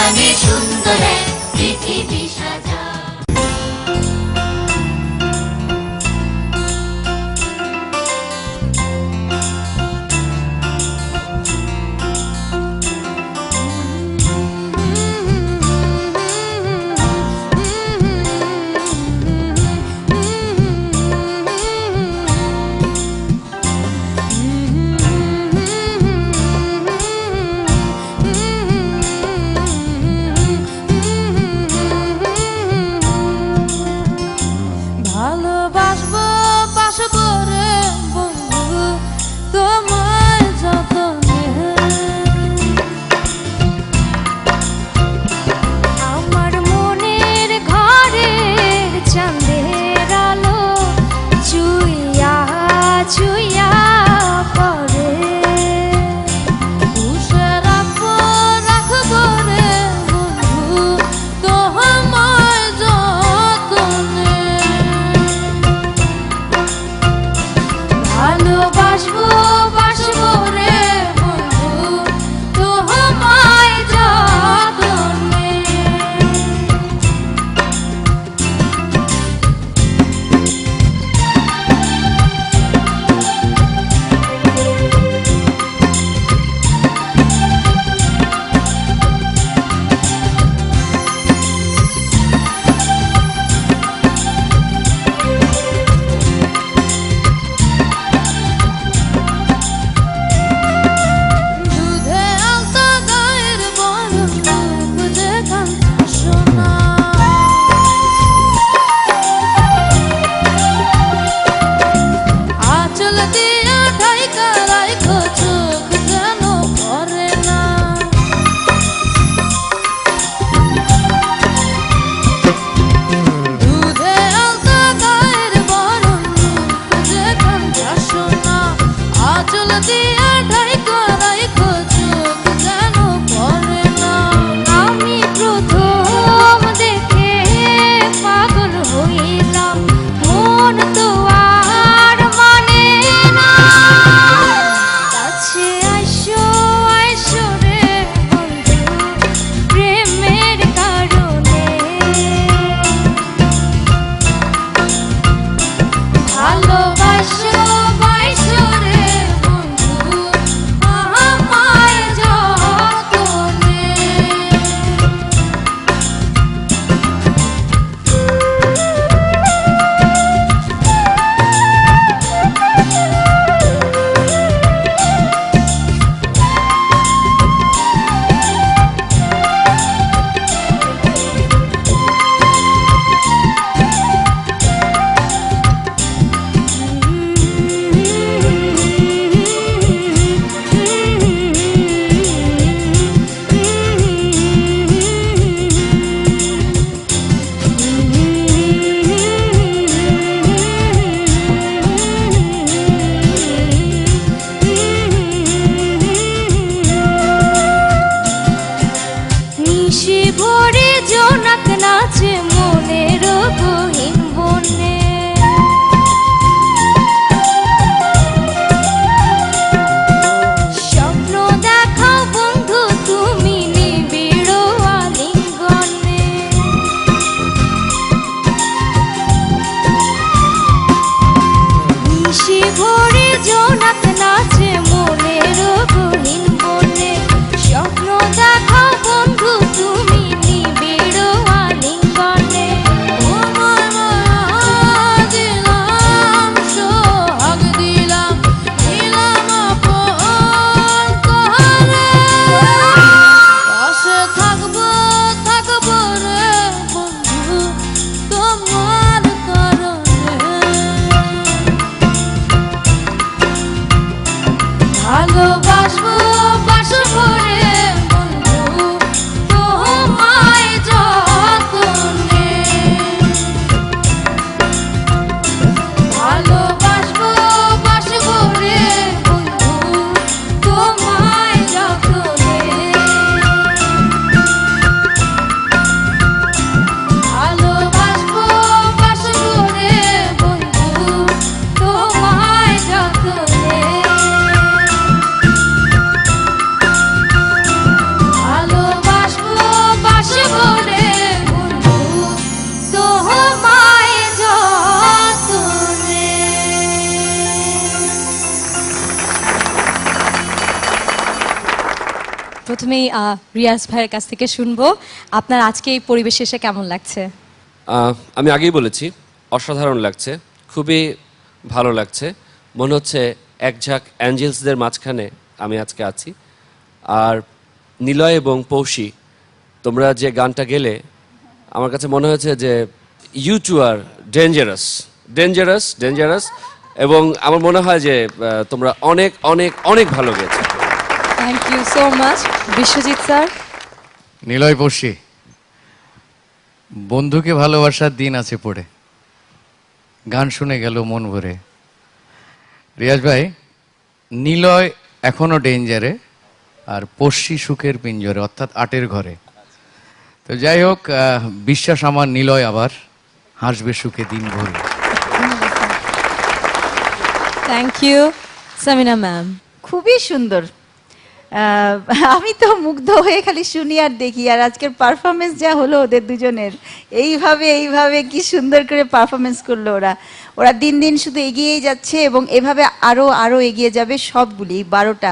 গানে সুন্দর এক পৃথিবী সাজা। স্বপ্ন দেখা বন্ধু তুমি নিবিড় আলিঙ্গনে। প্রথমেই রিয়াজ ভাইয়ের কাছ থেকে শুনবো আপনার আজকে এই পরিবেশে এসে কেমন লাগছে? আমি আগেই বলেছি অসাধারণ লাগছে, খুবই ভালো লাগছে। মনে হচ্ছে এক ঝাঁক অ্যাঞ্জেলসদের মাঝখানে আমি আজকে আছি। আর নিলয় এবং পৌশী, তোমরা যে গানটা গেলে আমার কাছে মনে হয়েছে যে you two are dangerous dangerous dangerous, এবং আমার মনে হয় যে তোমরা অনেক অনেক অনেক ভালো গেছো। Thank you so much. Biswajit sir. Niloy পড়শি, বন্ধুকে ভালোবাসার দিন আছে পড়ে, গান শুনে গেল মন ভরে। রিয়াজ ভাই, নিলয় এখনো ডেঞ্জারে আর পড়শি সুখের পিঞ্জরে, অর্থাৎ আটের ঘরে। তো যাই হোক, বিশ্বাস আমার নিলয় আবার হাসবে সুখে দিন ভরে। Thank you. সামিনা ম্যাম। খুবই সুন্দর। আমি তো মুগ্ধ হয়ে খালি শুনি আর দেখি, আর আজকের পারফরমেন্স যা হলো ওদের দুজনের, এইভাবে কি সুন্দর করে পারফরমেন্স করলো ওরা। ওরা দিন দিন শুধু এগিয়েই যাচ্ছে এবং এভাবে আরো এগিয়ে যাবে সবগুলি 12টা,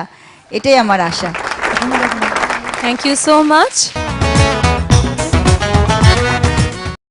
এটাই আমার আশা। Thank you so much.